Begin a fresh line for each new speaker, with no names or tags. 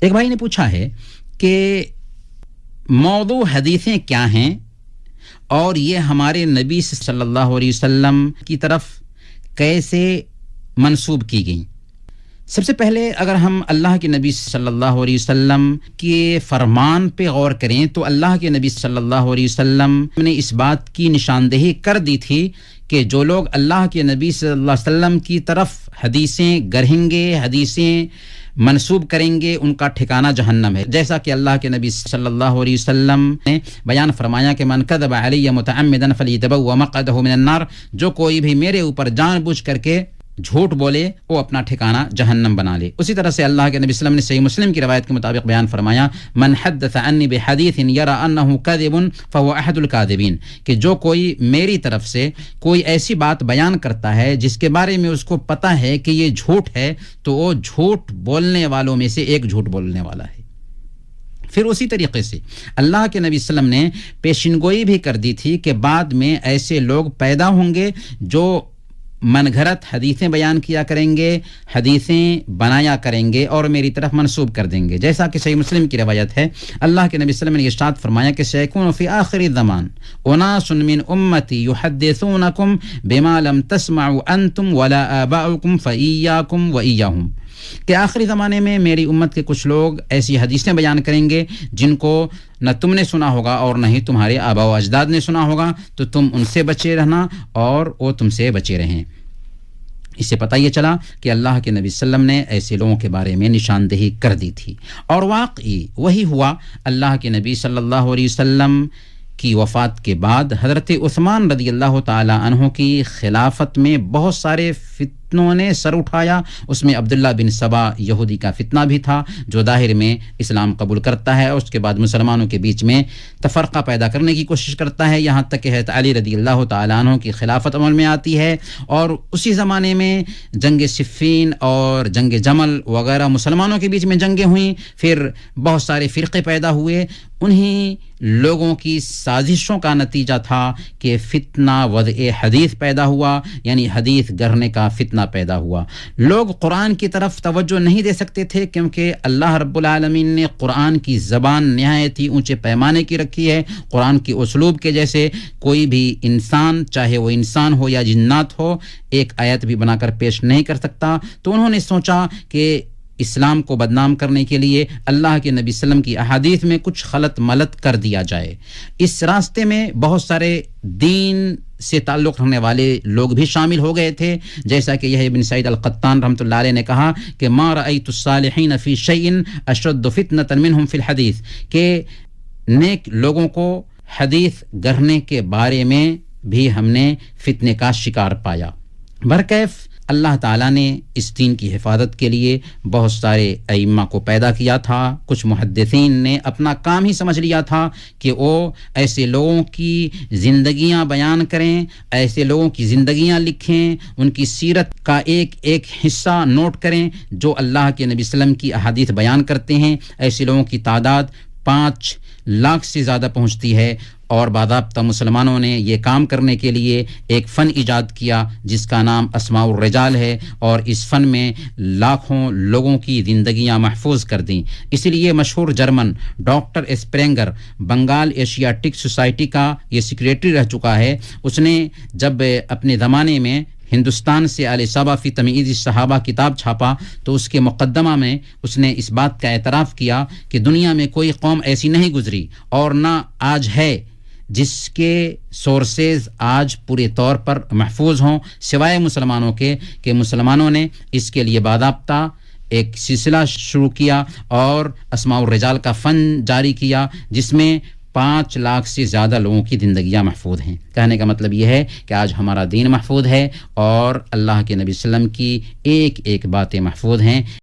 ایک بھائی نے پوچھا ہے کہ موضوع حدیثیں کیا ہیں اور یہ ہمارے نبی صلی اللہ علیہ وسلم کی طرف کیسے منسوب کی گئیں؟ سب سے پہلے اگر ہم اللہ کے نبی صلی اللہ علیہ وسلم کے فرمان پہ غور کریں تو اللہ کے نبی صلی اللہ علیہ وسلم نے اس بات کی نشاندہی کر دی تھی کہ جو لوگ اللہ کے نبی صلی اللہ علیہ وسلم کی طرف حدیثیں گڑھیں گے، حدیثیں منسوب کریں گے، ان کا ٹھکانہ جہنم ہے، جیسا کہ اللہ کے نبی صلی اللہ علیہ وسلم نے بیان فرمایا کہ من کذب علی متعمدا فلیتبوأ مقعدہ من النار، جو کوئی بھی میرے اوپر جان بوجھ کر کے جھوٹ بولے وہ اپنا ٹھکانہ جہنم بنا لے۔ اسی طرح سے اللہ کے نبی صلی اللہ علیہ وسلم نے صحیح مسلم کی روایت کے مطابق بیان فرمایا من حدث عنی بحدیث یرى انہ کاذب فهو احد الکاذبین، کہ جو کوئی میری طرف سے کوئی ایسی بات بیان کرتا ہے جس کے بارے میں اس کو پتہ ہے کہ یہ جھوٹ ہے تو وہ جھوٹ بولنے والوں میں سے ایک جھوٹ بولنے والا ہے۔ پھر اسی طریقے سے اللہ کے نبی صلی اللہ علیہ وسلم نے پیشنگوئی بھی کر دی تھی کہ بعد میں ایسے لوگ پیدا ہوں گے جو من گھڑت حدیثیں بیان کیا کریں گے، حدیثیں بنایا کریں گے اور میری طرف منسوب کر دیں گے، جیسا کہ صحیح مسلم کی روایت ہے۔ اللہ کے نبی صلی اللہ علیہ وسلم نے ارشاد فرمایا کہ سیکون فی آخر الزمان اناس من امتی یحدثونکم بما لم تسمعوا انتم ولا آباؤکم فایاکم وایاہم، کہ آخری زمانے میں میری امت کے کچھ لوگ ایسی حدیثیں بیان کریں گے جن کو نہ تم نے سنا ہوگا اور نہ ہی تمہارے آباء و اجداد نے سنا ہوگا، تو تم ان سے بچے رہنا اور وہ تم سے بچے رہیں۔ اس سے پتہ یہ چلا کہ اللہ کے نبی صلی اللہ علیہ وسلم نے ایسے لوگوں کے بارے میں نشاندہی کر دی تھی، اور واقعی وہی ہوا۔ اللہ کے نبی صلی اللہ علیہ وسلم کی وفات کے بعد حضرت عثمان رضی اللہ تعالی عنہ کی خلافت میں بہت سارے فتنوں نے سر اٹھایا۔ اس میں عبداللہ بن سبا یہودی کا فتنہ بھی تھا جو ظاہر میں اسلام قبول کرتا ہے، اس کے بعد مسلمانوں کے بیچ میں تفرقہ پیدا کرنے کی کوشش کرتا ہے، یہاں تک کہ حضرت علی رضی اللہ تعالیٰ عنہ کی خلافت عمل میں آتی ہے، اور اسی زمانے میں جنگ صفین اور جنگ جمل وغیرہ مسلمانوں کے بیچ میں جنگیں ہوئیں، پھر بہت سارے فرقے پیدا ہوئے۔ انہی لوگوں کی سازشوں کا نتیجہ تھا کہ فتنہ وضع حدیث پیدا ہوا، یعنی حدیث گڑھنے کا فتنہ پیدا ہوا۔ لوگ قرآن کی طرف توجہ نہیں دے سکتے تھے کیونکہ اللہ رب العالمین نے قرآن کی زبان نہایت ہی اونچے پیمانے کی رکھی ہے۔ قرآن کے اسلوب کے جیسے کوئی بھی انسان، چاہے وہ انسان ہو یا جنات ہو، ایک آیت بھی بنا کر پیش نہیں کر سکتا۔ تو انہوں نے سوچا کہ اسلام کو بدنام کرنے کے لیے اللہ کے نبی صلی اللہ علیہ وسلم کی احادیث میں کچھ خلط ملط کر دیا جائے۔ اس راستے میں بہت سارے دین سے تعلق رکھنے والے لوگ بھی شامل ہو گئے تھے، جیسا کہ یحییٰ بن سعید القطان رحمۃ اللہ علیہ نے کہا کہ ما رأیت الصالحین فی شیء اشد فتنۃ منہم فی الحدیث، کہ نیک لوگوں کو حدیث گڑھنے کے بارے میں بھی ہم نے فتنے کا شکار پایا۔ برکیف اللہ تعالیٰ نے اس دین کی حفاظت کے لیے بہت سارے ائمہ کو پیدا کیا تھا۔ کچھ محدثین نے اپنا کام ہی سمجھ لیا تھا کہ وہ ایسے لوگوں کی زندگیاں بیان کریں، ایسے لوگوں کی زندگیاں لکھیں، ان کی سیرت کا ایک ایک حصہ نوٹ کریں جو اللہ کے نبی صلی اللہ علیہ وسلم کی احادیث بیان کرتے ہیں۔ ایسے لوگوں کی تعداد 5 لاکھ سے زیادہ پہنچتی ہے، اور باضابطہ مسلمانوں نے یہ کام کرنے کے لیے ایک فن ایجاد کیا جس کا نام اسماء الرجال ہے، اور اس فن میں لاکھوں لوگوں کی زندگیاں محفوظ کر دیں۔ اسی لیے مشہور German doctor Sprenger Bengal Asiatic Society کا یہ سیکریٹری رہ چکا ہے۔ اس نے جب اپنے زمانے میں ہندوستان سے الصحابہ فی تمییز الصحابہ کتاب چھاپا تو اس کے مقدمہ میں اس نے اس بات کا اعتراف کیا کہ دنیا میں کوئی قوم ایسی نہیں گزری اور نہ آج ہے جس کے سورسز آج پورے طور پر محفوظ ہوں سوائے مسلمانوں کے، کہ مسلمانوں نے اس کے لیے باضابطہ ایک سلسلہ شروع کیا اور اسماء الرجال کا فن جاری کیا جس میں 5 لاکھ سے زیادہ لوگوں کی زندگیاں محفوظ ہیں۔ کہنے کا مطلب یہ ہے کہ آج ہمارا دین محفوظ ہے اور اللہ کے نبی صلی اللہ علیہ وسلم کی ایک ایک باتیں محفوظ ہیں۔